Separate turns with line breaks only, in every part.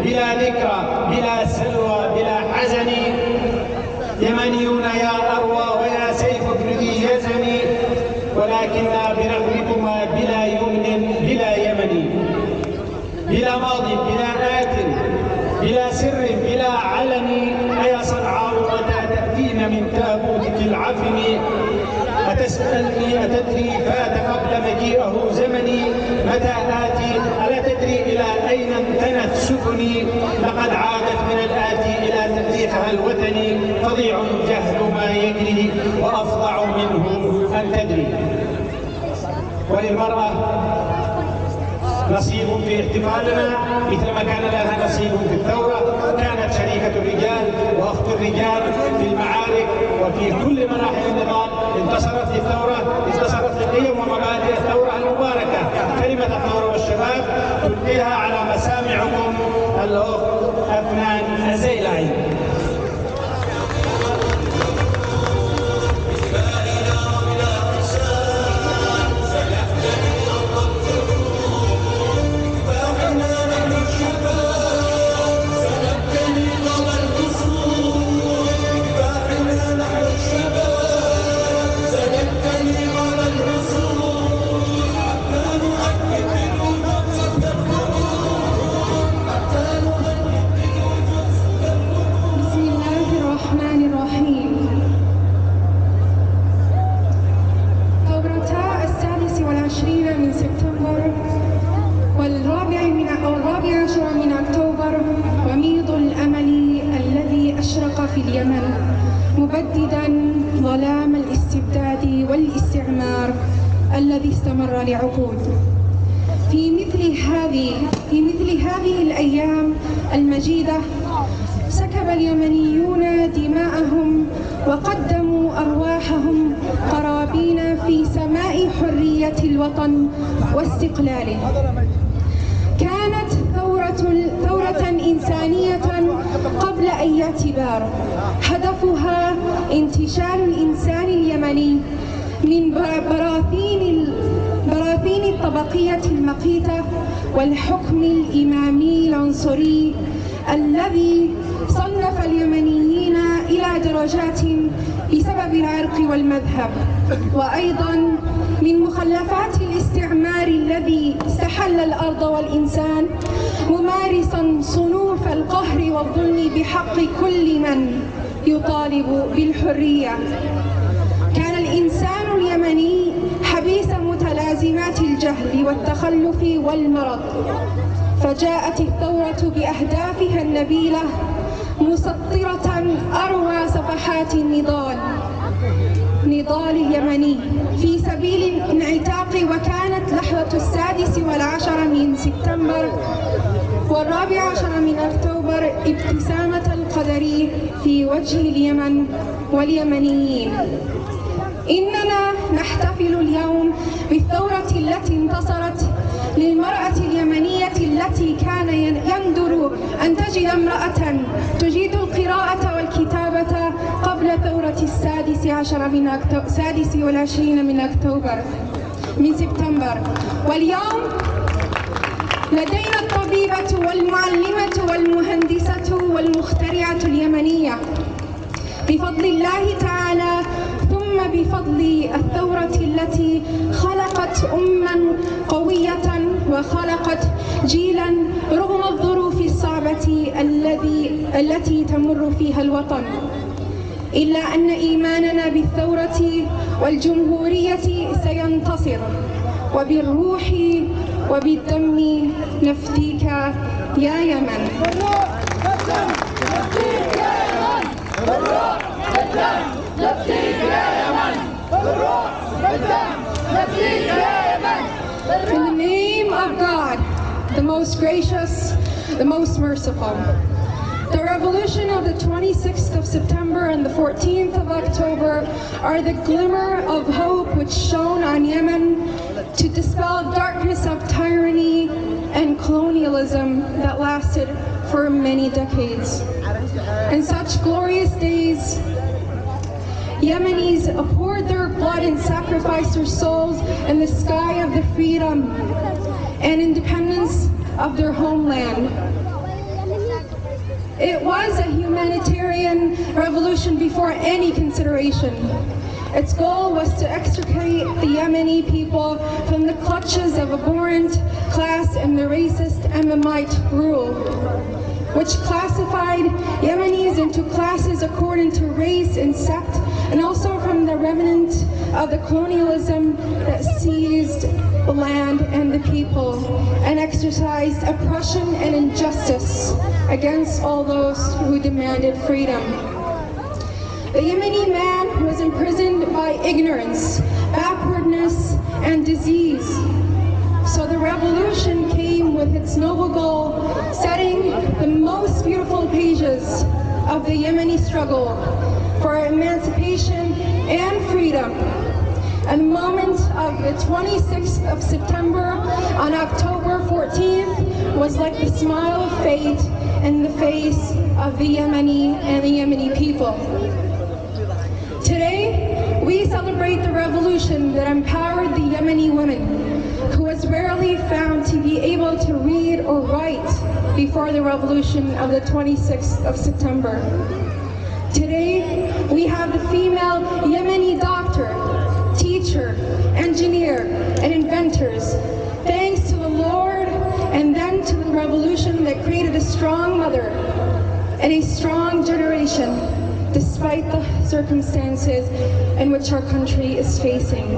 بلا ذكرى بلا سلوى بلا حزن. يمنيون يا أروى ويا سيف ابن ذي يزن، ولكننا برغمكما بلا يمن بلا يمن، بلا ماض بلا آت بلا سر بلا علن. أيا صنعاء متى تأتين من تابوتك العفن؟ أتسألني أتدري فات قبل مجيئه زمني؟ متى آتي ألا تدري إلى أين انتنت سفني؟ لقد عادت من الآتي إلى تأريخها الوثني، فظيع جهل ما يجري وأفظع منه أن تدري. وللمرأة نصيب في احتفالنا مثلما كان لها نصيب في الثورة. كانت شريكة الرجال وأخت الرجال في المعارك وفي كل مراحل النضال. انتصرت للثورة، انتصرت لقيم ومبادئ الثورة المباركة. كلمة الثورة والشباب تلقيها على مسامعكم الأخت أفنان الزيلعي.
من سبتمبر و14 من اكتوبر وميض الامل الذي اشرق في اليمن مبددا ظلام الاستبداد والاستعمار الذي استمر لعقود. في مثل هذه الايام المجيده سكب اليمنيون دماءهم وقدموا أرواحهم قرابين في سماء حرية الوطن واستقلاله. كانت ثورة إنسانية قبل أي اعتبار، هدفها انتشال الإنسان اليمني من براثين الطبقية المقيتة والحكم الإمامي العنصري الذي صنف اليمنيين إلى درجات بسبب العرق والمذهب، وأيضا من مخلفات الاستعمار الذي استحل الأرض والإنسان ممارسا صنوف القهر والظلم بحق كل من يطالب بالحرية. كان الإنسان اليمني حبيس متلازمات الجهل والتخلف والمرض، فجاءت الثورة بأهدافها النبيلة مسطرة أروع صفحات النضال اليمني في سبيل الانعتاق. وكانت لحظة 16 من سبتمبر و14 من أكتوبر ابتسامة القدر في وجه اليمن واليمنيين. إننا نحتفل اليوم بالثورة التي انتصرت للمرأة اليمنية التي كان يندر أن تجد امرأة تجيد القراءة والكتابة قبل ثورة 26 من سبتمبر. واليوم لدينا الطبيبة والمعلمة والمهندسة والمخترعة اليمنية بفضل الله تعالى، ثم بفضل الثورة التي خلقت أمة قوية وخلقت جيلا رغم الظروف الصعبة التي تمر فيها الوطن. إلا أن إيماننا بالثورة والجمهورية سينتصر، وبالروح وبالدم نفديك يا يمن. In the name of God, the most gracious, the most merciful. The revolution of the 26th of September and the 14th of October are the glimmer of hope which shone on Yemen to dispel darkness of tyranny and colonialism that lasted for many decades. In such glorious days, Yemenis poured their blood and sacrificed their souls in the sky of the freedom and independence of their homeland. It was a humanitarian revolution before any consideration. Its goal was to extricate the Yemeni people from the clutches of abhorrent class and the racist Emamite rule, which classified Yemenis into classes according to race and sect, and also from the remnant of the colonialism that seized the land and the people and exercised oppression and injustice against all those who demanded freedom. The Yemeni man was imprisoned by ignorance, backwardness, and disease. So the revolution came with its noble goal, setting the most beautiful pages of the Yemeni struggle for emancipation and freedom. And the moment of the 26th of September on October 14th was like the smile of fate in the face of the Yemeni and the Yemeni people. Today, we celebrate the revolution that empowered the Yemeni women, who was rarely found to be able to read or write before the revolution of the 26th of September. Today, we have the female Yemeni doctor, teacher, engineer, and inventors, thanks to the Lord and then to the revolution that created a strong mother and a strong generation, despite the circumstances in which our country is facing.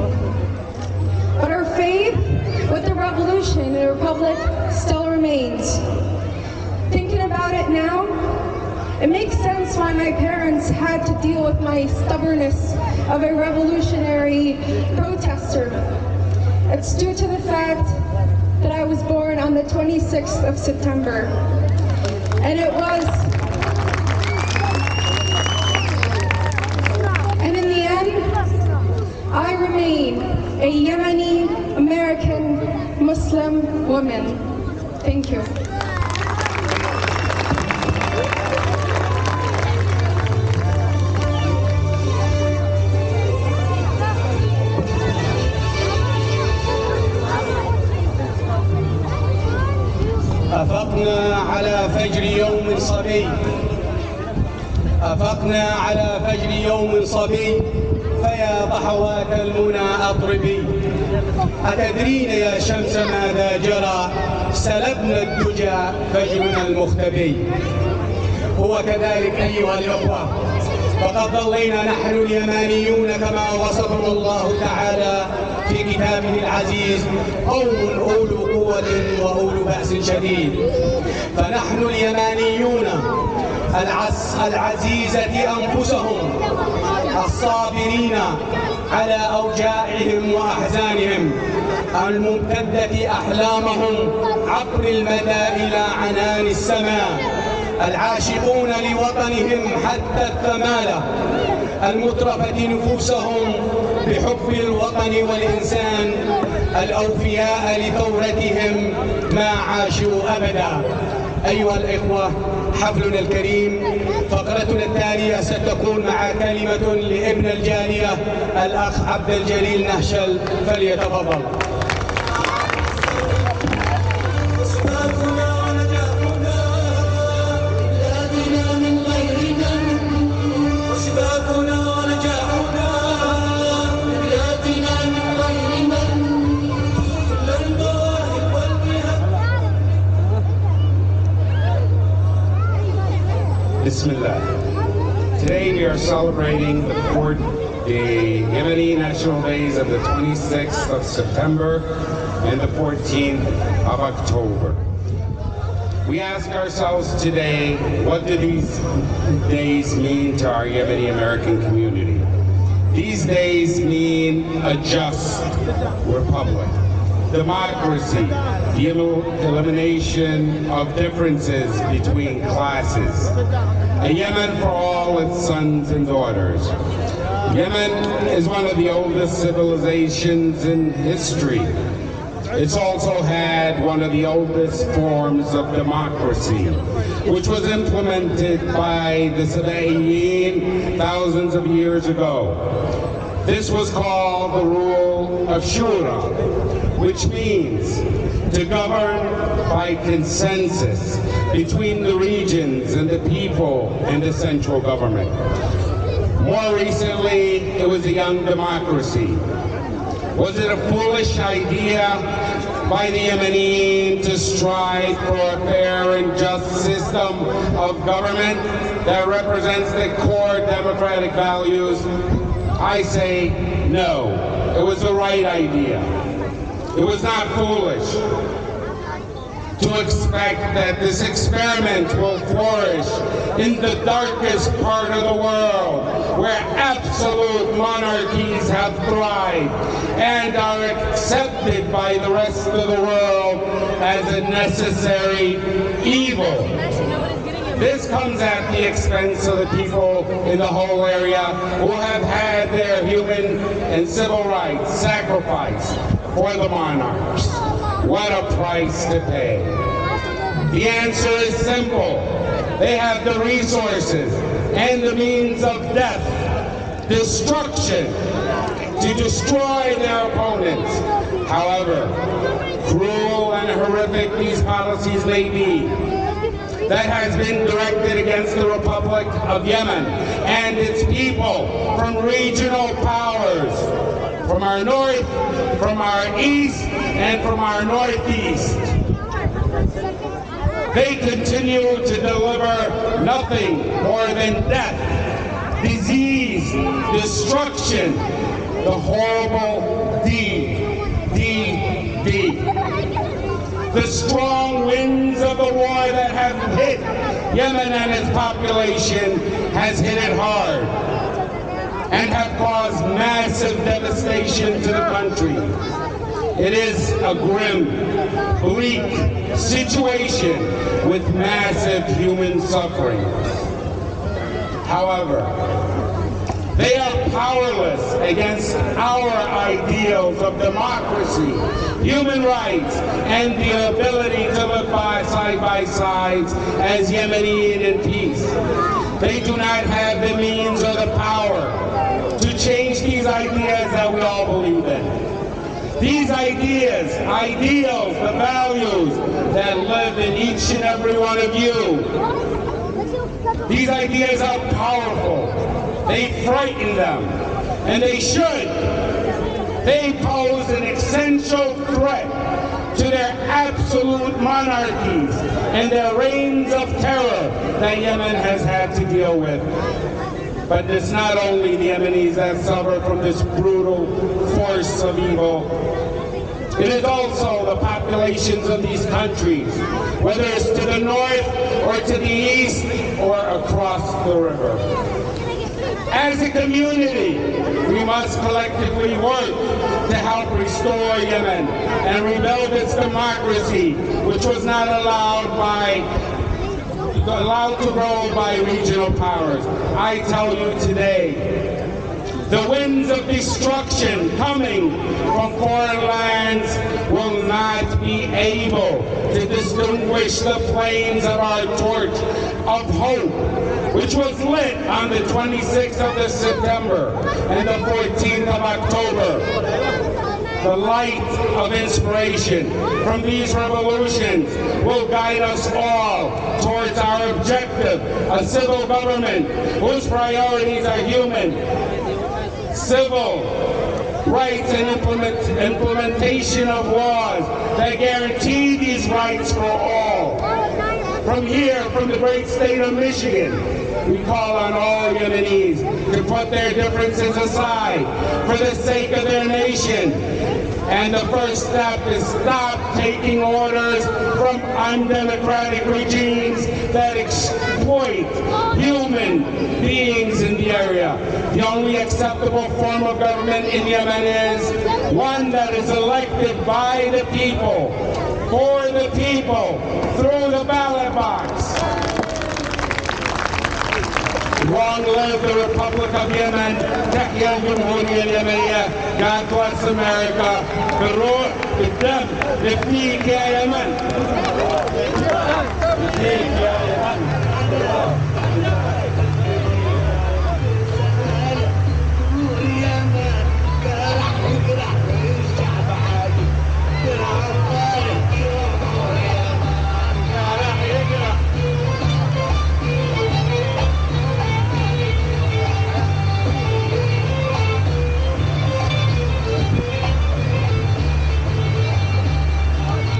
But our faith with the revolution and the republic still remains. Thinking about it now, it makes sense why my parents had to deal with my stubbornness of a revolutionary protester. It's due to the fact that I was born on the 26th of September. And in the end, I remain a Yemeni American Muslim woman. Thank you.
أفقنا على فجر يوم صبي، أفقنا على فجر يوم صبي، فيا ضحوات المنى أطربي. أتدرين يا شمس ماذا جرى؟ سلبنا الدجى فجرنا المختبي. هو كذلك أيها الأخوة، فقد ظلينا نحن اليمانيون كما وصفنا الله تعالى في كتابه العزيز قوم أولو قوة وأولو بأس شديد. فنحن اليمانيون العزيزة أنفسهم، الصابرين على أوجاعهم وأحزانهم، الممتدة أحلامهم عبر المدى إلى عنان السماء، العاشقون لوطنهم حتى الثمالة، المترفة نفوسهم بحب الوطن والإنسان، الأوفياء لثورتهم ما عاشوا أبدا. أيها الإخوة، حفلنا الكريم فقرتنا التالية ستكون مع كلمة لابن الجالية الأخ عبد الجليل نهشل، فليتفضل. Bismillah. Today we are celebrating the Yemeni National Days of the 26th of September and the 14th of October. We ask ourselves today, what do these days mean to our Yemeni American community? These days mean a just republic, democracy, the elimination of differences between classes, a Yemen for all its sons and daughters. Yemen is one of the oldest civilizations in history. It's also had one of the oldest forms of democracy, which was implemented by the Sabaeyin thousands of years ago. This was called the rule of Shura, which means
to govern by consensus between the regions and the people and the central government. More recently, it was a young democracy. Was it a foolish idea by the Yemeni to strive for a fair and just system of government that represents the core democratic values? I say no. It was the right idea. It was not foolish to expect that this experiment will flourish in the darkest part of the world, where absolute monarchies have thrived and are accepted by the rest of the world as a necessary evil. This comes at the expense of the people in the whole area who have had their human and civil rights sacrificed for the monarchs. What a price to pay. The answer is simple. They have the resources and the means of death, destruction, to destroy their opponents. However cruel and horrific these policies may be, that has been directed against the Republic of Yemen and its people from regional powers, from our north, from our east, and from our northeast. They continue to deliver nothing more than death, disease, destruction, the horrible D. The strong winds of the war that have hit Yemen and its population has hit it hard and have caused massive devastation to the country. It is a grim, bleak situation with massive human suffering. However, they are powerless against our ideals of democracy, human rights, and the ability to live side by side as Yemeni in peace. They do not have the means or the power to change these ideas that we all believe in. These ideas, ideals, the values that live in each and every one of you. These ideas are powerful. They frighten them, and they should. They pose an essential threat to their absolute monarchies and their reigns of terror that Yemen has had to deal with. But it's not only the Yemenis that suffer from this brutal force of evil. It is also the populations of these countries, whether it's to the north or to the east or across the river. As a community, we must collectively work to help restore Yemen and rebuild its democracy, which was not allowed to grow by regional powers. I tell you today, the winds of destruction coming from foreign lands will not be able to distinguish the flames of our torch of hope, which was lit on the 26th of September and the 14th of October. The light of inspiration from these revolutions will guide us all towards our objective, a civil government whose priorities are human, civil rights and implementation of laws that guarantee these rights for all. From here, from the great state of Michigan, we call on all Yemenis to put their differences aside for the sake of their nation. And the first step is stop taking orders from undemocratic regimes that exploit human beings in the area. The only acceptable form of government in Yemen is one that is elected by the people, for the people, through the ballot box. Long live the Republic of Yemen. تحيا الجمهورية اليمنية. God bless America. بالروح بالدم نفديك يا يمن. نفديك يا